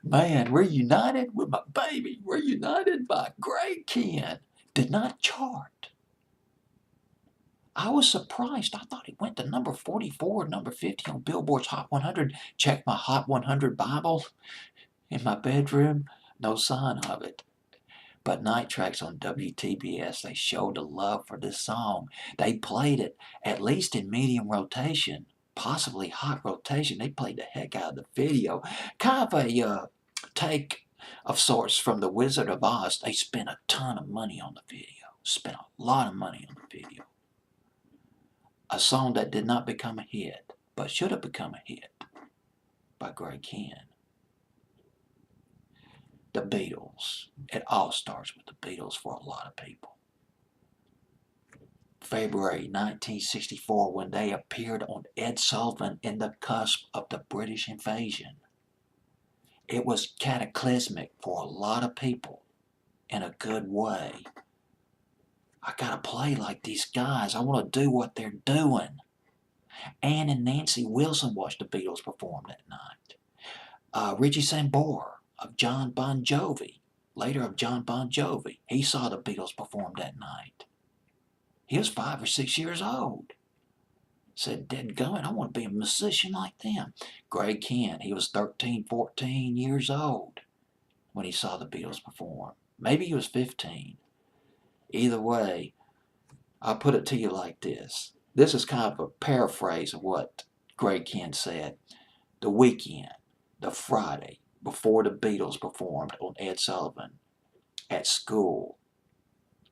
Man, Reunited with my baby, Reunited by Kihn, did not chart. I was surprised. I thought it went to number 44, number 50 on Billboard's Hot 100. Checked my Hot 100 Bible in my bedroom. No sign of it. But Night Tracks on WTBS, they showed the love for this song. They played it at least in medium rotation, possibly hot rotation. They played the heck out of the video. Kind of a take of sorts from The Wizard of Oz. They spent a ton of money on the video. Spent a lot of money on the video. A song that did not become a hit, but should have become a hit by Kihn. The Beatles. It all starts with the Beatles for a lot of people. February 1964, when they appeared on Ed Sullivan in the cusp of the British invasion. It was cataclysmic for a lot of people in a good way. I gotta play like these guys. I want to do what they're doing. Ann and Nancy Wilson watched the Beatles perform that night. Richie Sambora of John Bon Jovi, later of John Bon Jovi, he saw the Beatles perform that night. He was 5 or 6 years old. Said, "Dadgummit, I want to be a musician like them." Kihn, he was 13, 14 years old when he saw the Beatles perform. Maybe he was 15. Either way, I'll put it to you like this. This is kind of a paraphrase of what Kihn said. The weekend, the Friday, before the Beatles performed on Ed Sullivan at school,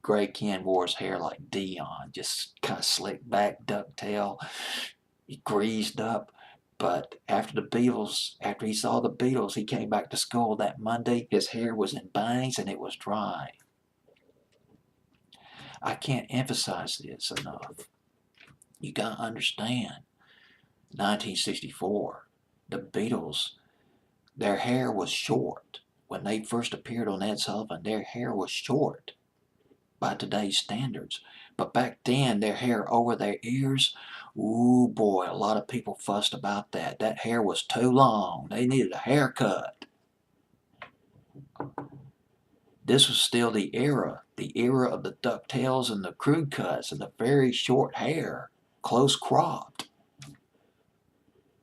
Kihn wore his hair like Dion, just kind of slicked back, ducktail, greased up. But after he saw the Beatles, he came back to school that Monday. His hair was in bangs and it was dry. I can't emphasize this enough. You gotta understand, 1964, the Beatles, their hair was short. When they first appeared on Ed Sullivan, their hair was short by today's standards. But back then, their hair over their ears, ooh boy, a lot of people fussed about that. That hair was too long. They needed a haircut. This was still the era of the ducktails and the crew cuts and the very short hair, close cropped.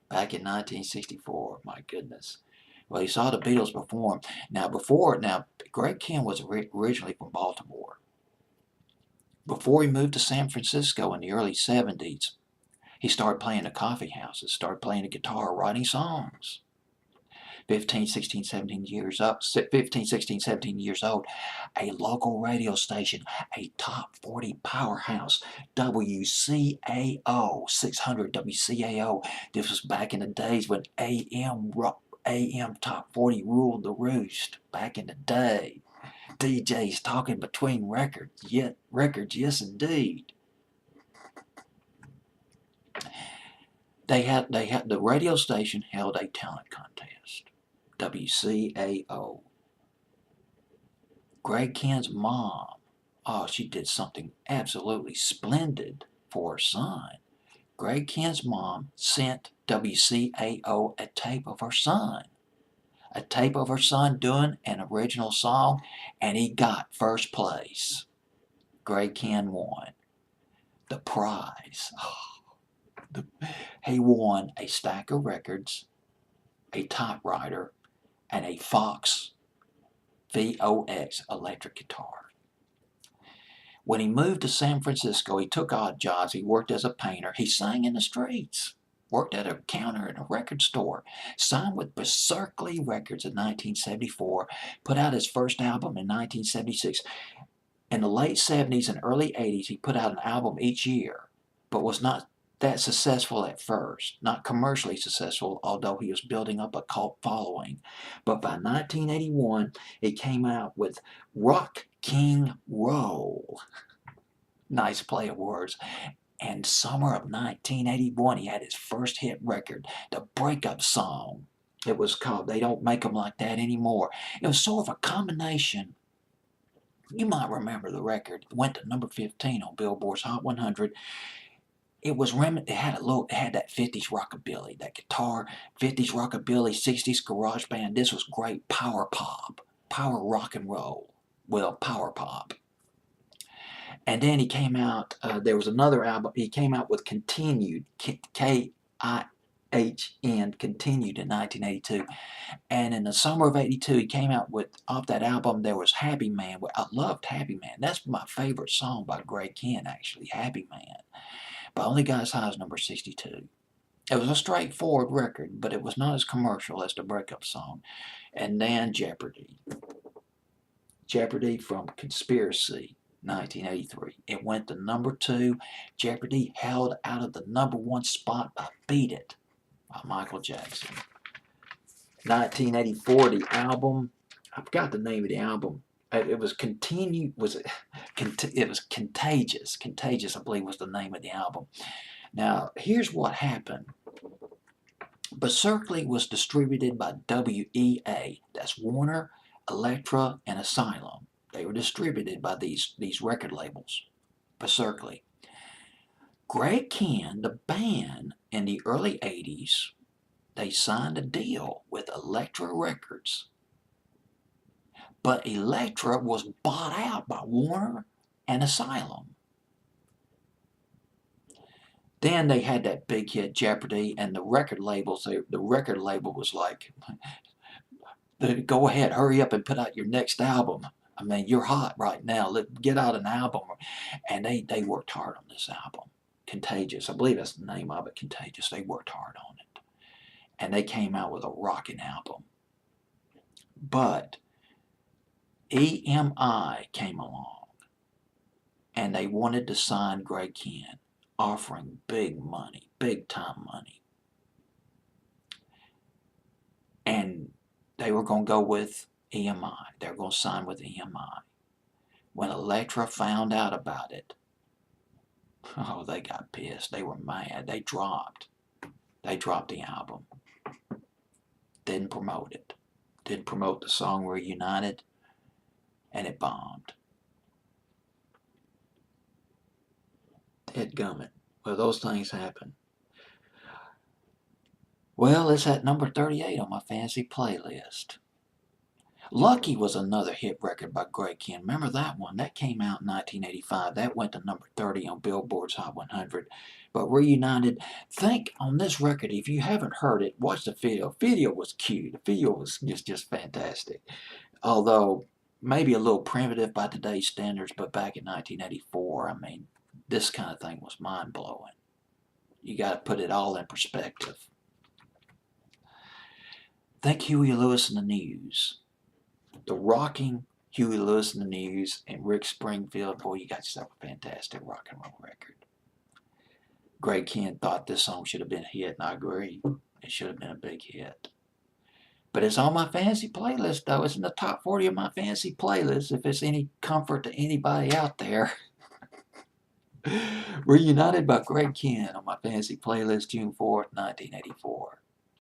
Back in 1964, my goodness. Well, he saw the Beatles perform. Now, Kihn was originally from Baltimore. Before he moved to San Francisco in the early 70s, he started playing at coffee houses, started playing the guitar, writing songs. 15, 16, 17 years old, a local radio station, a top 40 powerhouse, WCAO, 600 WCAO. This was back in the days when AM top 40 ruled the roost, back in the day. DJs talking between records, yes indeed. The radio station held a talent contest. WCAO. Kihn's mom, oh, she did something absolutely splendid for her son. Kihn's mom sent WCAO a tape of her son. A tape of her son doing an original song, and he got first place. Kihn won the prize. He won a stack of records, a typewriter, and a Fox VOX electric guitar. When he moved to San Francisco, he took odd jobs. He worked as a painter. He sang in the streets, worked at a counter in a record store, signed with Berserkly Records in 1974, put out his first album in 1976. In the late 70s and early 80s, he put out an album each year, but was not that successful at first, not commercially successful, although he was building up a cult following. But by 1981, he came out with Rock King Roll. Nice play of words. And summer of 1981, he had his first hit record, the breakup song. It was called They Don't Make 'Em Like That Anymore. It was sort of a combination. You might remember the record. It went to number 15 on Billboard's Hot 100. it had it had that 50s rockabilly, that guitar, 50s rockabilly, 60s garage band. This was great power pop, power rock and roll. Well, power pop. And then he came out, there was another album, he came out with Continued, K-I-H-N, Continued in 1982. And in the summer of 82, he came out with, off that album, there was Happy Man. I loved Happy Man. That's my favorite song by Greg Kihn, actually, Happy Man. But Only Got As High as number 62. It was a straightforward record, but it was not as commercial as the breakup song. And then Jeopardy. Jeopardy from Conspiracy, 1983. It went to number 2. Jeopardy held out of the number 1 spot by Beat It by Michael Jackson. 1984, the album, I forgot the name of the album. It was Contagious. Contagious, I believe, was the name of the album. Now, here's what happened. Berserkly was distributed by WEA. That's Warner, Elektra, and Asylum. They were distributed by these record labels. Berserkly. Greg Kihn, the band, in the early 80s, they signed a deal with Elektra Records. But Elektra was bought out by Warner and Asylum. Then they had that big hit Jeopardy, and the record labels, the record label was like, go ahead, hurry up and put out your next album. I mean, you're hot right now. Get out an album. And they worked hard on this album. Contagious. I believe that's the name of it, Contagious. They worked hard on it. And they came out with a rocking album. But EMI came along, and they wanted to sign Greg Kihn, offering big money, big time money. And they were going to go with EMI. They were going to sign with EMI. When Elektra found out about it, oh, they got pissed. They were mad. They dropped the album. Didn't promote it. Didn't promote the song Reunited, and it bombed. Dadgummit. Well, those things happen. Well, it's at number 38 on my fancy playlist. Lucky was another hit record by Greg Kihn. Remember that one? That came out in 1985. That went to number 30 on Billboard's Hot 100. But Reunited, think on this record, if you haven't heard it, watch the video. The video was cute. The video was just fantastic. Although, maybe a little primitive by today's standards, but back in 1984, I mean, this kind of thing was mind-blowing. You got to put it all in perspective. Think Huey Lewis and the News. The rocking Huey Lewis and the News and Rick Springfield. Boy, you got yourself a fantastic rock and roll record. Greg Kihn thought this song should have been a hit, and I agree. It should have been a big hit. But it's on my fancy playlist, though. It's in the top 40 of my fancy playlist, if it's any comfort to anybody out there. Reunited by Greg Kihn on my fancy playlist, June 4th, 1984.